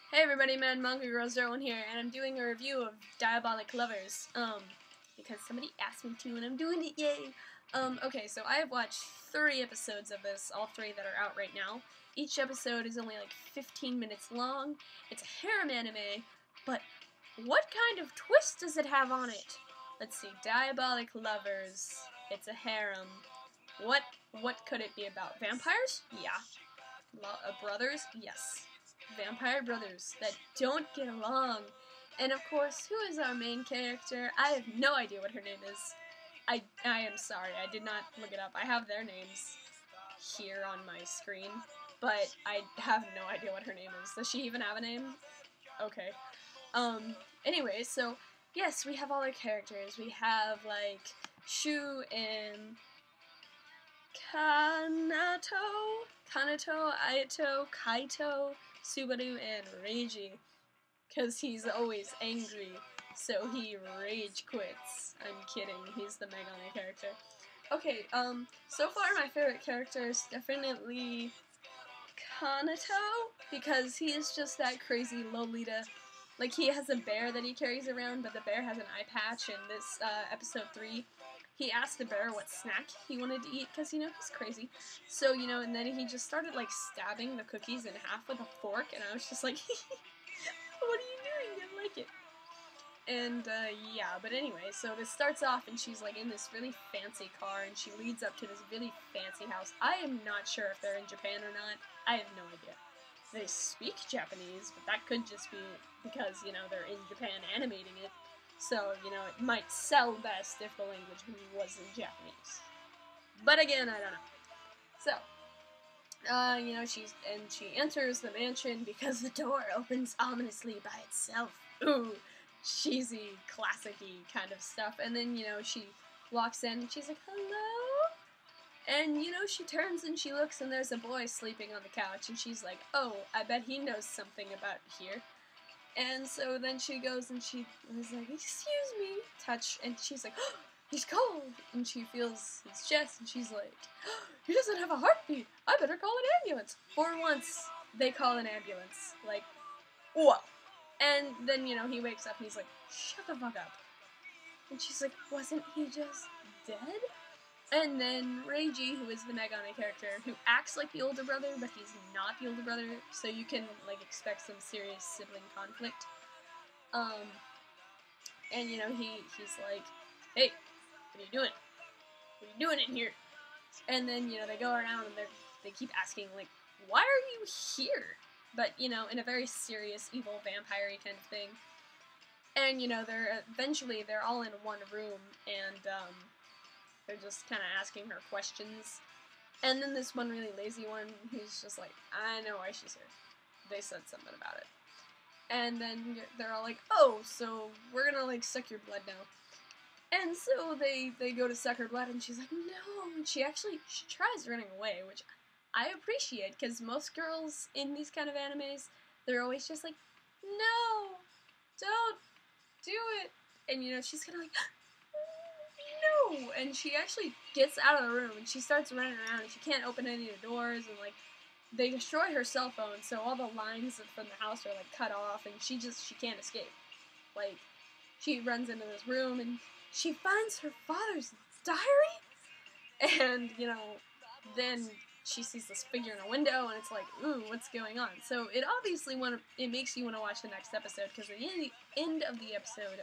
Hey everybody, man, Manga Girl 01 here, and I'm doing a review of Diabolik Lovers, because somebody asked me to, and I'm doing it, yay! Okay, so I have watched 3 episodes of this, all 3 that are out right now. Each episode is only like 15 minutes long. It's a harem anime, but what kind of twist does it have on it? Let's see, Diabolik Lovers, it's a harem. What could it be about? Vampires? Yeah. Brothers? Yes. Vampire brothers that don't get along. And of course, who is our main character? I have no idea what her name is. I am sorry, I did not look it up. I have their names here on my screen, but I have no idea what her name is. Does she even have a name? Okay. Anyway, so, yes, we have all our characters. We have, like, Shu and Kanato, Ayato, Kaito, Subaru, and Reiji, because he's always angry, so he rage quits. I'm kidding, he's the Megane character. Okay, so far my favorite character is definitely Kanato, because he is just that crazy Lolita. Like, he has a bear that he carries around, but the bear has an eye patch. In this, episode 3, he asked the bear what snack he wanted to eat, because, you know, he's crazy. So, you know, and then he just started, like, stabbing the cookies in half with a fork, and I was just like, what are you doing? I like it. And, yeah, but anyway, so this starts off, and she's, like, in this really fancy car, and she leads up to this really fancy house. I am not sure if they're in Japan or not. I have no idea. They speak Japanese, but that could just be because, you know, they're in Japan animating it. So, you know, it might sell best if the language was in Japanese. But again, I don't know. So, you know, she enters the mansion because the door opens ominously by itself. Ooh, cheesy, classic-y kind of stuff. And then, you know, she walks in and she's like, hello? And, you know, she turns and she looks and there's a boy sleeping on the couch, and she's like, oh, I bet he knows something about here. And so then she goes and she was like, excuse me, touch, and she's like, oh, he's cold. And she feels his chest, and she's like, oh, he doesn't have a heartbeat. I better call an ambulance. For once, they call an ambulance. Like, whoa. And then, you know, he wakes up and he's like, shut the fuck up. And she's like, wasn't he just dead? And then Reiji, who is the Megane character, who acts like the older brother, but he's not the older brother, so you can, like, expect some serious sibling conflict. And, you know, he's like, hey, what are you doing? What are you doing in here? And then, you know, they go around and they keep asking, like, why are you here? But, you know, in a very serious, evil, vampire-y kind of thing. And, you know, they're all in one room, and, they're just kind of asking her questions. And then this one really lazy one, who's just like, I know why she's here. They said something about it. And then they're all like, oh, so we're gonna, like, suck your blood now. And so they go to suck her blood, and she's like, no. And she tries running away, which I appreciate, because most girls in these kind of animes, they're always just like, no, don't do it. And, you know, she's kind of like, no! And she actually gets out of the room and she starts running around and she can't open any of the doors, and, like, they destroy her cell phone, so all the lines from the house are, like, cut off, and she can't escape. Like, she runs into this room and she finds her father's diary, and, you know, then she sees this figure in a window, and it's like, ooh, what's going on? So it obviously it makes you want to watch the next episode, because at the end of the episode,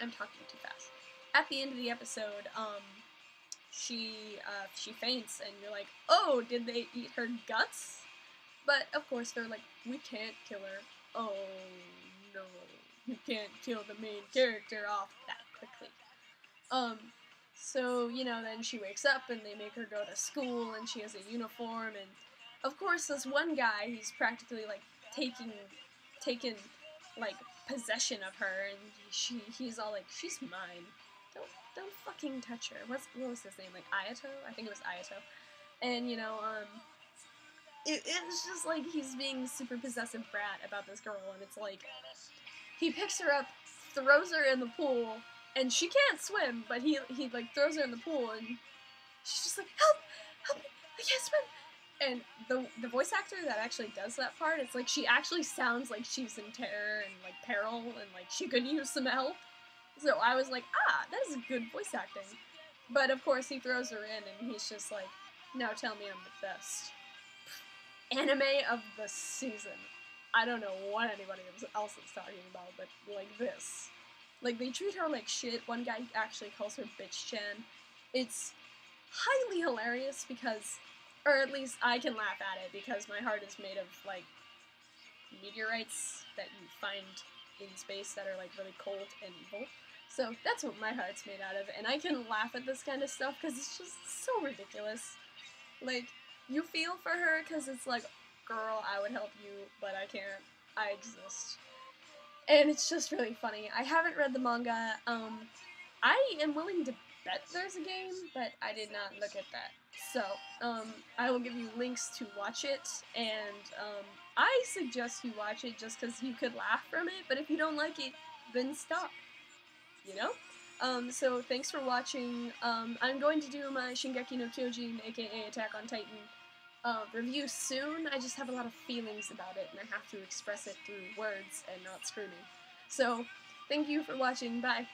I'm talking too fast. At the end of the episode, she faints, and you're like, oh, did they eat her guts? But, of course, they're like, we can't kill her. Oh, no. You can't kill the main character off that quickly. So, you know, then she wakes up, and they make her go to school, and she has a uniform, and, of course, this one guy, he's practically, like, taken, like, possession of her, and he's all like, she's mine. Don't fucking touch her. What was his name? Like, Ayato? I think it was Ayato. And, you know, it's just like he's being super possessive brat about this girl, and it's like, he picks her up, throws her in the pool, and she can't swim, but he like, throws her in the pool, and she's just like, help! Help me! I can't swim! And the voice actor that actually does that part, it's like she actually sounds like she's in terror and like peril and like she could use some help. So I was like, that is good voice acting. But of course he throws her in and he's just like, now tell me I'm the best. Anime of the season. I don't know what anybody else is talking about, but like this. Like they treat her like shit. One guy actually calls her Bitch Chan. It's highly hilarious because, or at least I can laugh at it because my heart is made of like meteorites that you find in space that are like really cold and evil. So that's what my heart's made out of, and I can laugh at this kind of stuff because it's just so ridiculous. Like, you feel for her because it's like, girl, I would help you, but I can't. I exist. And it's just really funny. I haven't read the manga. I am willing to bet there's a game, but I did not look at that. So, I will give you links to watch it, and I suggest you watch it just because you could laugh from it, but if you don't like it, then stop. You know? So thanks for watching. I'm going to do my Shingeki no Kyojin, aka Attack on Titan, review soon. I just have a lot of feelings about it, and I have to express it through words and not screaming. So, thank you for watching. Bye!